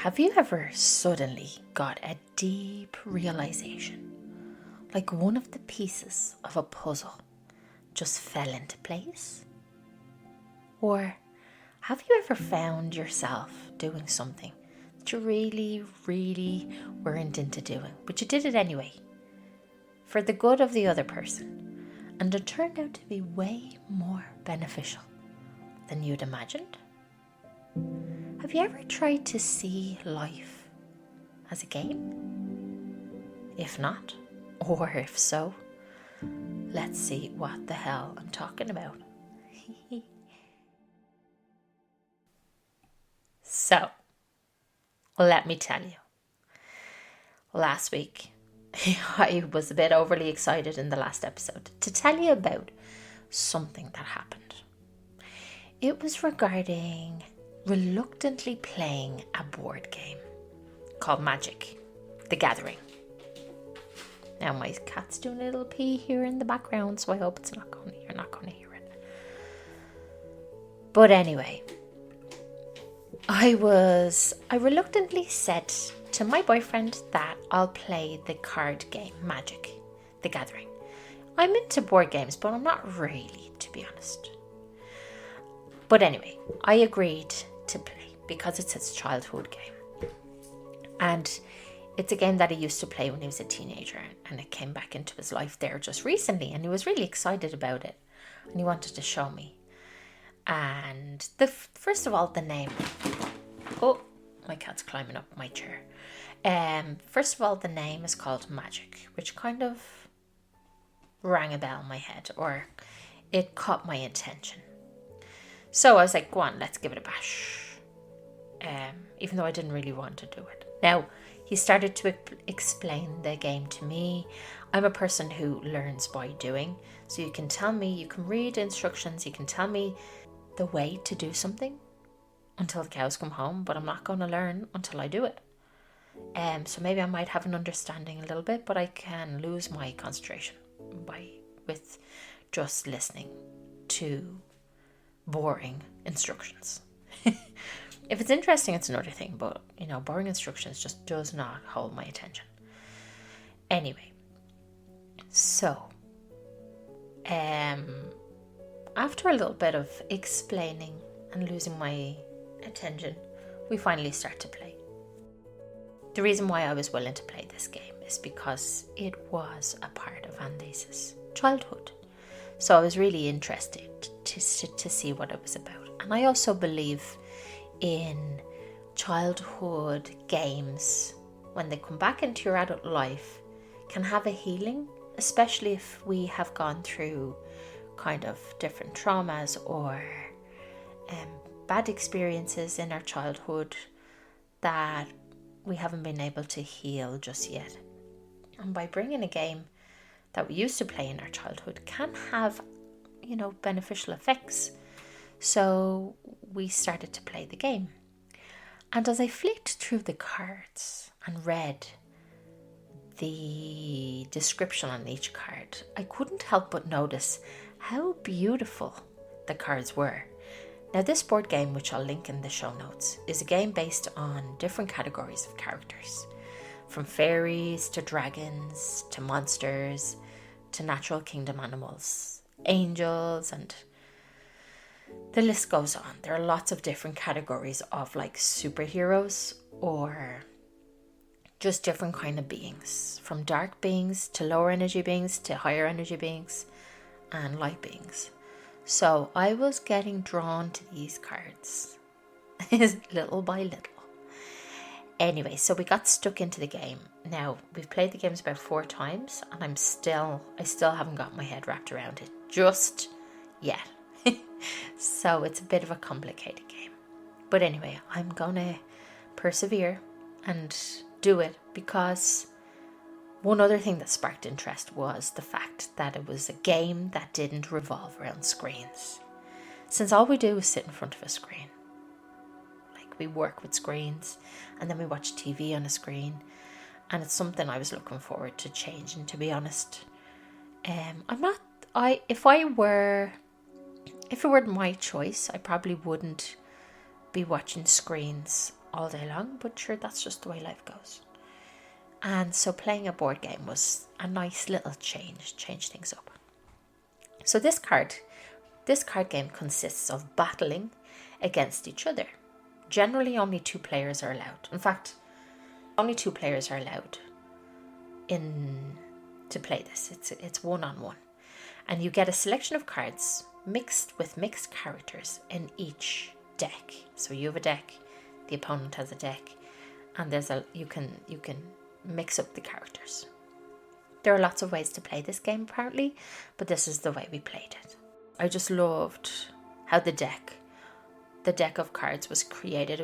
Have you ever suddenly got a deep realization, like one of the pieces of a puzzle just fell into place? Or have you ever found yourself doing something that you really weren't into doing, but you did it anyway, for the good of the other person, and it turned out to be way more beneficial than you'd imagined? Have you ever tried to see life as a game? If not, or if so, let's see what the hell I'm talking about. So, let me tell you. Last week, I was a bit overly excited in the last episode to tell you about something that happened. It was regarding reluctantly playing a board game called Magic: The Gathering. Now my cat's doing a little pee here in the background, so I hope you're not going to hear it. But anyway, I reluctantly said to my boyfriend that I'll play the card game Magic: The Gathering. I'm into board games, but I'm not really, to be honest. But anyway, I agreed to play because it's his childhood game. And it's a game that he used to play when he was a teenager, and it came back into his life there just recently, and he was really excited about it, and he wanted to show me. And first of all, the name. Oh, my cat's climbing up my chair. First of all, the name is called Magic, which kind of rang a bell in my head, or it caught my attention. So I was like, go on, let's give it a bash. Even though I didn't really want to do it. Now, he started to explain the game to me. I'm a person who learns by doing. So you can tell me, you can read instructions, you can tell me the way to do something until the cows come home, but I'm not going to learn until I do it. So maybe I might have an understanding a little bit, but I can lose my concentration with just listening to boring instructions. If it's interesting, it's another thing, but boring instructions just does not hold my attention. Anyway, so after a little bit of explaining and losing my attention, we finally start to play. The reason why I was willing to play this game is because it was a part of Andy's childhood. So I was really interested to see what it was about. And I also believe in childhood games, when they come back into your adult life, can have a healing, especially if we have gone through kind of different traumas or bad experiences in our childhood that we haven't been able to heal just yet. And by bringing a game that we used to play in our childhood can have, beneficial effects. So we started to play the game. And as I flicked through the cards and read the description on each card, I couldn't help but notice how beautiful the cards were. Now, this board game, which I'll link in the show notes, is a game based on different categories of characters, from fairies to dragons to monsters to natural kingdom animals, angels, and the list goes on. There are lots of different categories of like superheroes or just different kind of beings, from dark beings to lower energy beings to higher energy beings and light beings. So I was getting drawn to these cards little by little. Anyway, so we got stuck into the game. Now, we've played the games about 4 times, and I still haven't got my head wrapped around it just yet. So it's a bit of a complicated game. But anyway, I'm gonna persevere and do it, because one other thing that sparked interest was the fact that it was a game that didn't revolve around screens. Since all we do is sit in front of a screen. Like, we work with screens and then we watch TV on a screen, and it's something I was looking forward to changing, to be honest. If it were my choice, I probably wouldn't be watching screens all day long, but sure, that's just the way life goes. And so playing a board game was a nice little change things up. So this card game consists of battling against each other. Generally, only 2 players are allowed. In fact, only 2 players are allowed to play this. It's 1-on-1. And you get a selection of cards mixed with mixed characters in each deck. So you have a deck, the opponent has a deck, and you can mix up the characters. There are lots of ways to play this game apparently, but this is the way we played it. I just loved how the deck of cards was created.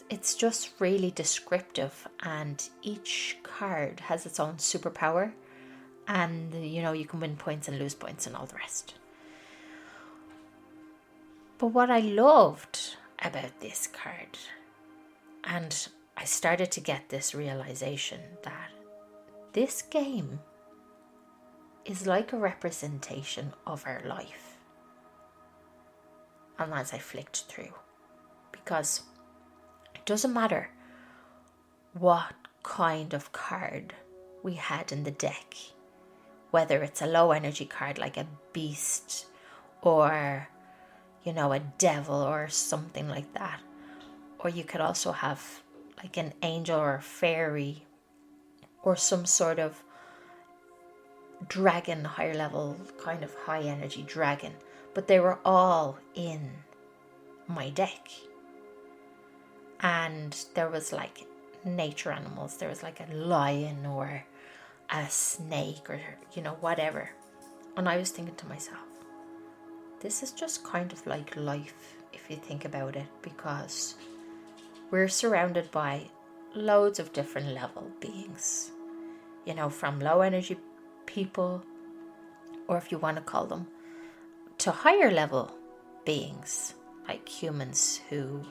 It's just really descriptive, and each card has its own superpower, and you can win points and lose points and all the rest. But what I loved about this card, and I started to get this realization, that this game is like a representation of our life. And as I flicked through, because it doesn't matter what kind of card we had in the deck, whether it's a low energy card like a beast or a devil or something like that, or you could also have like an angel or a fairy or some sort of dragon, higher level, kind of high energy dragon, but they were all in my deck. And there was like nature animals, there was like a lion or a snake or whatever. And I was thinking to myself, this is just kind of like life if you think about it, because we're surrounded by loads of different level beings, from low energy people, or if you want to call them, to higher level beings like humans who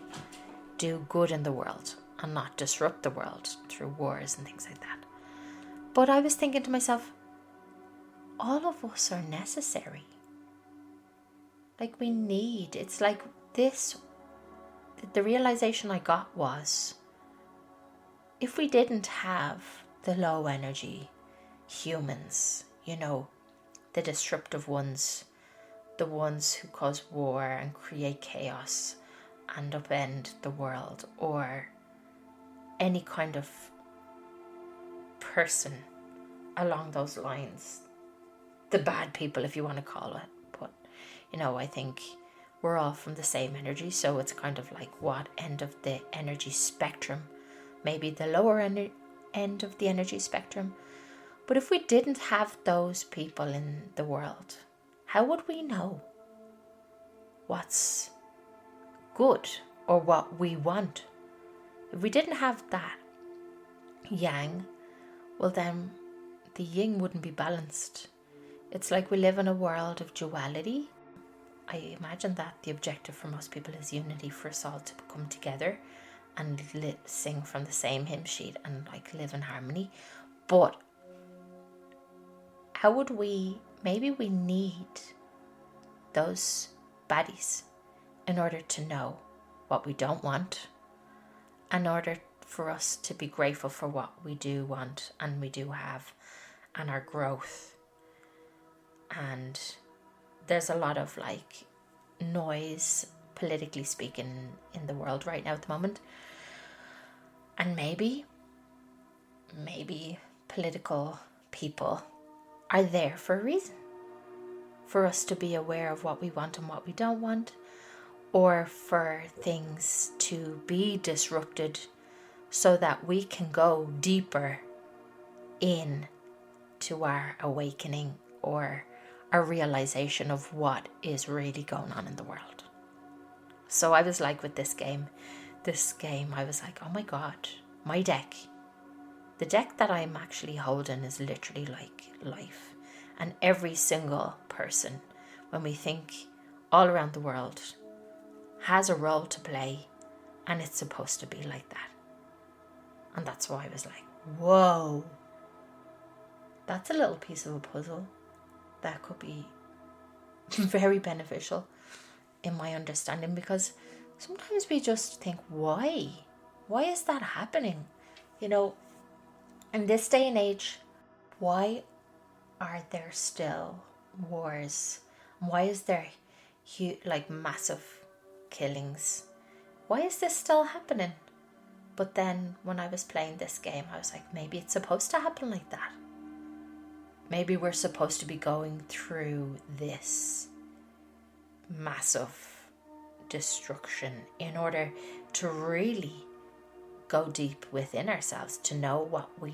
do good in the world and not disrupt the world through wars and things like that. But I was thinking to myself, all of us are necessary. Like it's like this, the realization I got was, if we didn't have the low energy humans, the disruptive ones, the ones who cause war and create chaos and upend the world, or any kind of person along those lines, the bad people if you want to call it. But I think we're all from the same energy, so it's kind of like what end of the energy spectrum, maybe the lower end of the energy spectrum. But if we didn't have those people in the world, how would we know what's good or what we want? If we didn't have that yang, well then the yin wouldn't be balanced. It's like we live in a world of duality. I imagine that the objective for most people is unity, for us all to come together and sing from the same hymn sheet and like live in harmony. But how would maybe we need those baddies in order to know what we don't want, in order for us to be grateful for what we do want and we do have, and our growth. And there's a lot of like noise, politically speaking, in the world right now at the moment. And maybe political people are there for a reason. For us to be aware of what we want and what we don't want, or for things to be disrupted so that we can go deeper in to our awakening or our realization of what is really going on in the world. So I was like, with this game, I was like, oh my God, my deck. The deck that I'm actually holding is literally like life. And every single person, when we think all around the world, has a role to play, and it's supposed to be like that. And that's why I was like, whoa, that's a little piece of a puzzle that could be very beneficial in my understanding, because sometimes we just think, why? Why is that happening? You know, in this day and age, why are there still wars? Why is there like massive killings? Why is this still happening? But then when I was playing this game, I was like, maybe it's supposed to happen like that. Maybe we're supposed to be going through this massive destruction in order to really go deep within ourselves, to know what we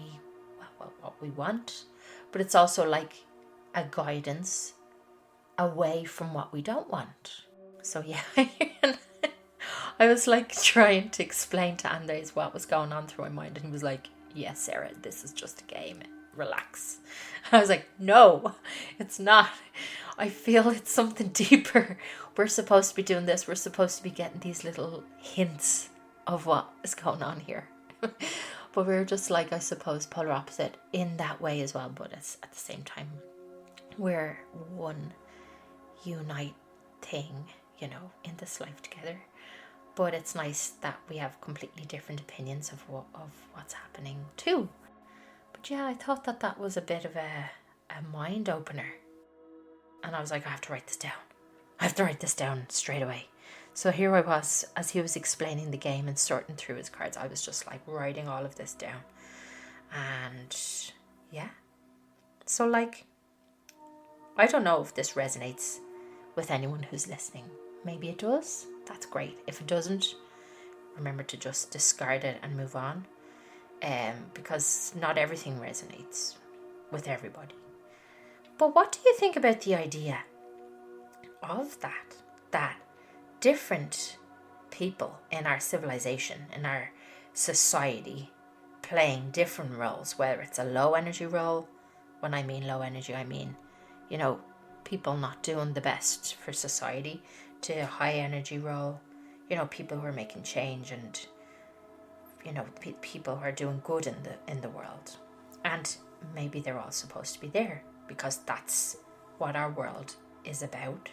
want. But it's also like a guidance away from what we don't want. So yeah, I was like trying to explain to Anders what was going on through my mind, and he was like, yes, Sarah, this is just a game, relax. I was like, no, it's not. I feel it's something deeper. We're supposed to be doing this. We're supposed to be getting these little hints of what is going on here. But we're just like, I suppose, polar opposite in that way as well. But it's at the same time, we're one unite thing, you know, in this life together. But it's nice that we have completely different opinions of what's happening too. But yeah, I thought that was a bit of a mind opener. And I was like, I have to write this down. I have to write this down straight away. So here I was, as he was explaining the game and sorting through his cards, I was just like writing all of this down. And yeah. So like, I don't know if this resonates with anyone who's listening. Maybe it does. That's great. If it doesn't, remember to just discard it and move on. Because not everything resonates with everybody. But what do you think about the idea of that different people in our civilization, in our society, playing different roles, whether it's a low energy role? When I mean low energy, I mean, you know, people not doing the best for society, to a high energy role, you know, people who are making change, and you know, people who are doing good in the world. And maybe they're all supposed to be there because that's what our world is about.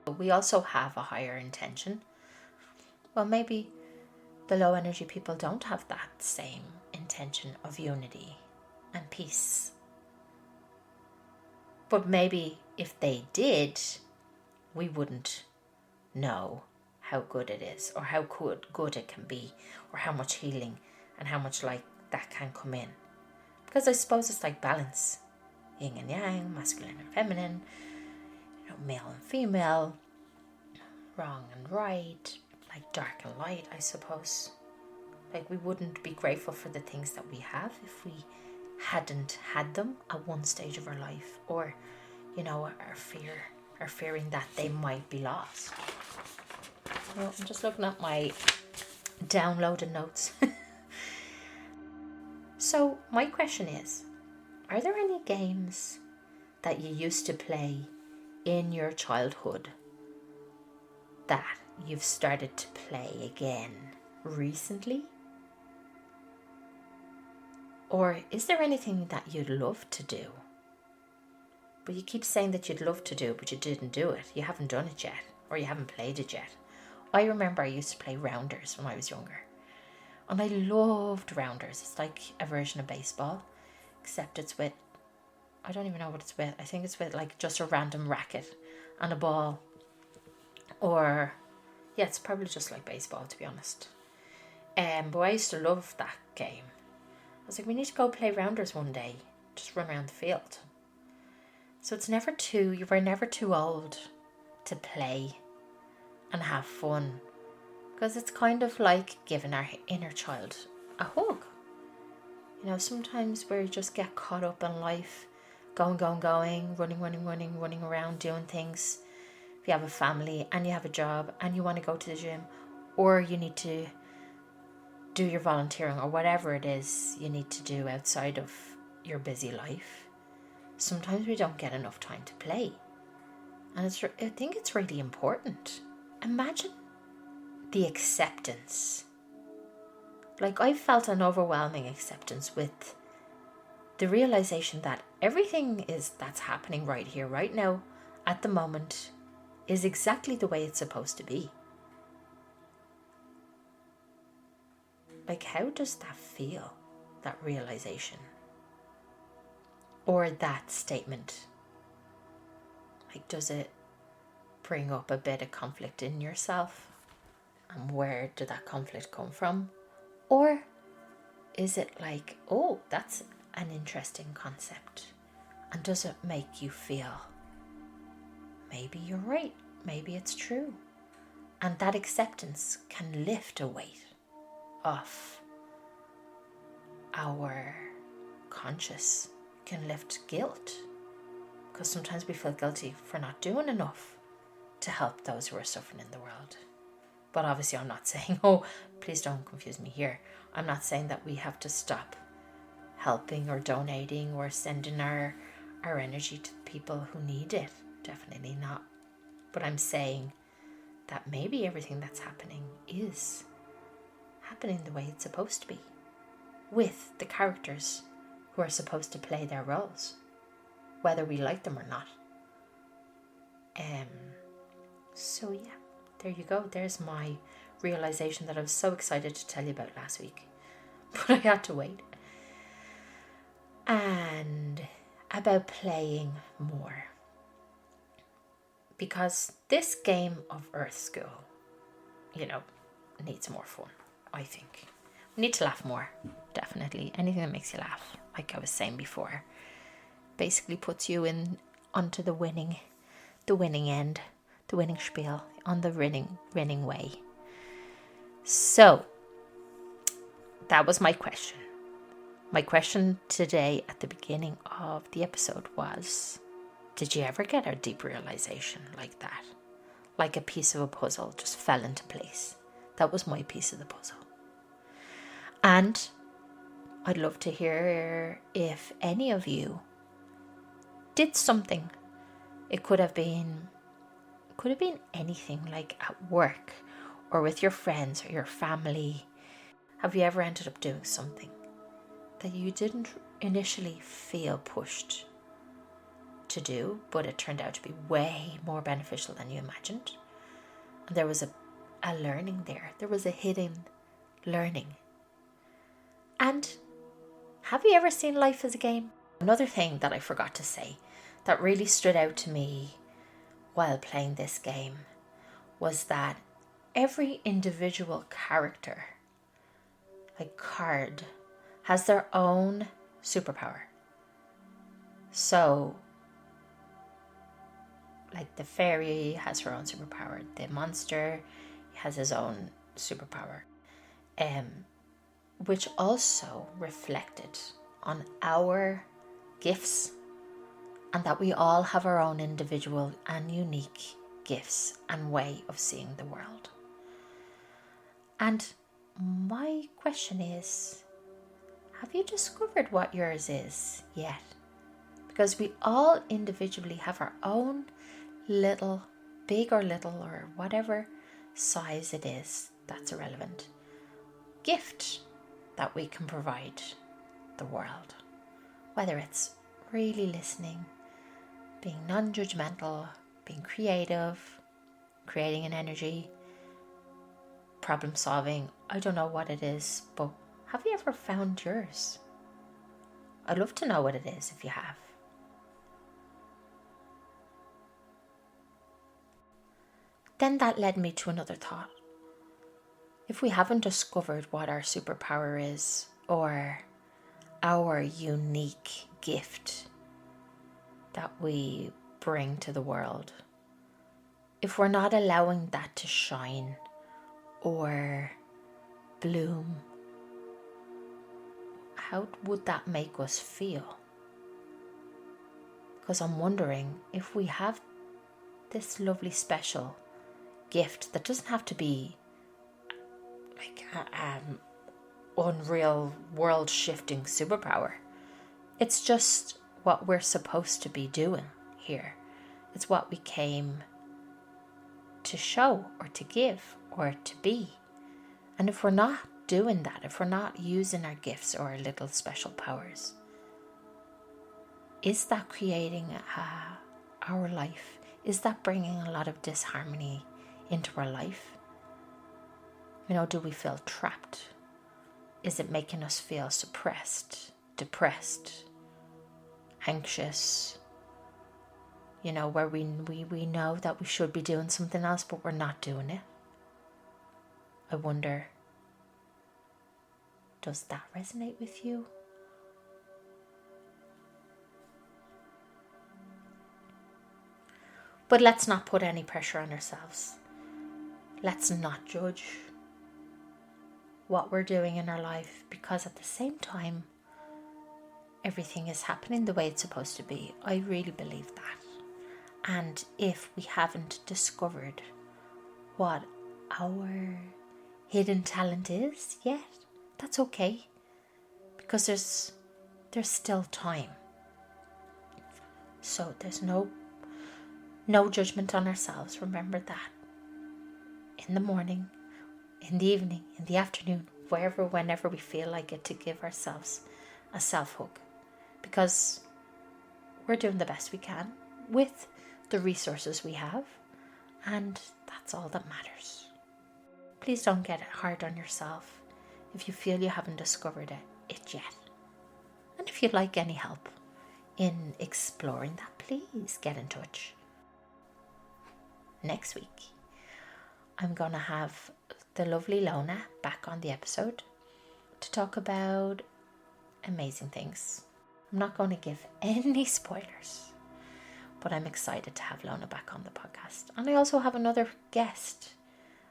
But we also have a higher intention. Well, maybe the low energy people don't have that same intention of unity and peace. But maybe if they did, we wouldn't know how good it is, or how good it can be, or how much healing and how much light that can come in. Because I suppose it's like balance, yin and yang, masculine and feminine, you know, male and female, wrong and right, like dark and light, I suppose. Like, we wouldn't be grateful for the things that we have if we hadn't had them at one stage of our life, or, you know, our fearing that they might be lost. Well, I'm just looking at my downloaded notes. So my question is, are there any games that you used to play in your childhood that you've started to play again recently? Or is there anything that you'd love to do, but you keep saying that you'd love to do, but you didn't do it? You haven't done it yet, or you haven't played it yet. I remember I used to play rounders when I was younger, and I loved rounders. It's like a version of baseball, except it's with, I don't even know what it's with. I think it's with like just a random racket and a ball. Or, yeah, it's probably just like baseball, to be honest. But I used to love that game. I was like, we need to go play rounders one day, just run around the field. So you were never too old to play and have fun, because it's kind of like giving our inner child a hug. You know, sometimes we just get caught up in life, going, running around doing things. If you have a family and you have a job and you want to go to the gym, or you need to do your volunteering, or whatever it is you need to do outside of your busy life, sometimes we don't get enough time to play. And I think it's really important. Imagine the acceptance. Like, I felt an overwhelming acceptance with the realization that everything that's happening right here, right now, at the moment, is exactly the way it's supposed to be. Like, how does that feel, that realization? Or that statement? Like, does it bring up a bit of conflict in yourself? And where did that conflict come from? Or is it like, oh, that's an interesting concept? And does it make you feel, maybe you're right, maybe it's true? And that acceptance can lift a weight off our conscious, can lift guilt. Because sometimes we feel guilty for not doing enough to help those who are suffering in the world. But obviously I'm not saying, oh, please don't confuse me here. I'm not saying that we have to stop helping or donating or sending our energy to people who need it. Definitely not. But I'm saying that maybe everything that's happening is happening the way it's supposed to be, with the characters who are supposed to play their roles, whether we like them or not. So yeah, there you go. There's my realization that I was so excited to tell you about last week, but I had to wait. And about playing more, because this game of Earth School, needs more fun. I think we need to laugh more. Definitely, anything that makes you laugh, like I was saying before, basically puts you in onto the winning end, the winning spiel, on the winning way. So that was my question. My question today at the beginning of the episode was, did you ever get a deep realization like that? Like a piece of a puzzle just fell into place. That was my piece of the puzzle. And I'd love to hear if any of you did something. It could have been anything, like at work or with your friends or your family. Have you ever ended up doing something that you didn't initially feel pushed to do, but it turned out to be way more beneficial than you imagined? And there was a learning there. There was a hidden learning. And have you ever seen life as a game? Another thing that I forgot to say that really stood out to me while playing this game was that every individual character, like card, has their own superpower. So, like the fairy has her own superpower, the monster has his own superpower, which also reflected on our gifts, and that we all have our own individual and unique gifts and way of seeing the world. And my question is, have you discovered what yours is yet? Because we all individually have our own little, big or little or whatever size it is, that's irrelevant, gift that we can provide the world. Whether it's really listening, being non-judgmental, being creative, creating an energy, problem solving, I don't know what it is, but have you ever found yours? I'd love to know what it is if you have. Then that led me to another thought. If we haven't discovered what our superpower is, or our unique gift that we bring to the world, if we're not allowing that to shine or bloom, how would that make us feel? Because I'm wondering if we have this lovely special gift that doesn't have to be like unreal world shifting superpower. It's just what we're supposed to be doing here. It's what we came to show or to give or to be. And if we're not doing that, if we're not using our gifts or our little special powers, is that creating our life? Is that bringing a lot of disharmony into our life? Do we feel trapped? is it making us feel suppressed, depressed, anxious? You know, where we know that we should be doing something else, but we're not doing it. I wonder, does that resonate with you? But let's not put any pressure on ourselves. Let's not judge what we're doing in our life, because at the same time, everything is happening the way it's supposed to be. I really believe that. And if we haven't discovered what our hidden talent is yet, that's okay, because there's still time. So there's no judgment on ourselves. Remember that. In the morning, in the evening, in the afternoon, whenever we feel like it, to give ourselves a self-hug, because we're doing the best we can with the resources we have, and that's all that matters. Please don't get hard on yourself if you feel you haven't discovered it yet. And if you'd like any help in exploring that, please get in touch. Next week, I'm going to have the lovely Lona back on the episode to talk about amazing things. I'm not going to give any spoilers, but I'm excited to have Lona back on the podcast. And I also have another guest,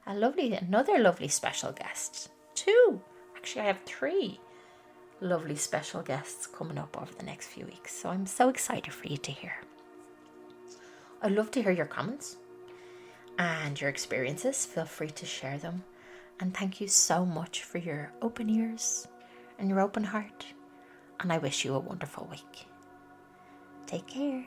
another lovely special guest. 2. Actually, I have 3 lovely special guests coming up over the next few weeks. So I'm so excited for you to hear. I'd love to hear your comments and your experiences. Feel free to share them. And thank you so much for your open ears and your open heart. And I wish you a wonderful week. Take care.